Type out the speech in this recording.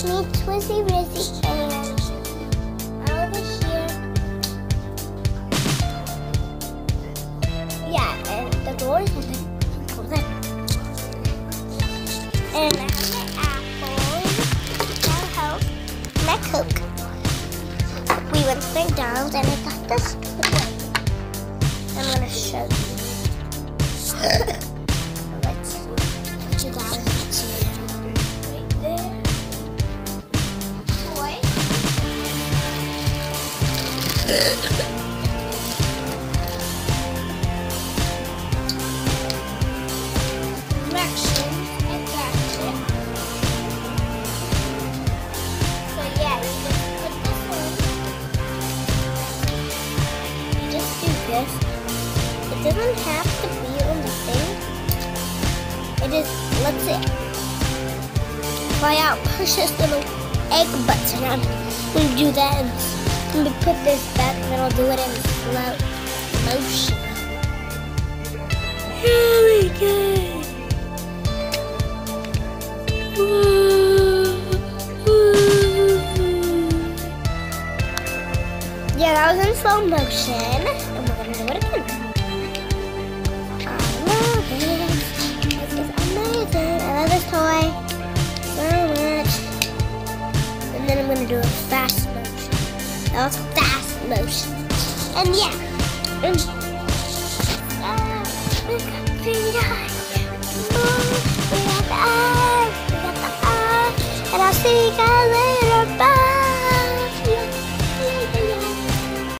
me, Twizzy Rizzy, and over here. Yeah, and the door is open. And I have my apples, my Coke, my Coke. We went to McDonald's and I got this toy. I'm gonna show you. Let's put you guys right there. Toy. Directions, attraction. So yeah, you just put this on. You just do this. It doesn't have to be on the thing. It is, let's see. Try out, push this little egg button on. When you do that, and we put this back, and then I'll do it in slow motion. Here we go. Yeah, that was in slow motion, and we're gonna do it again. I love this. This is amazing. I love this toy so much. And then I'm gonna do a fast motion. That was fast motion. And yeah. And,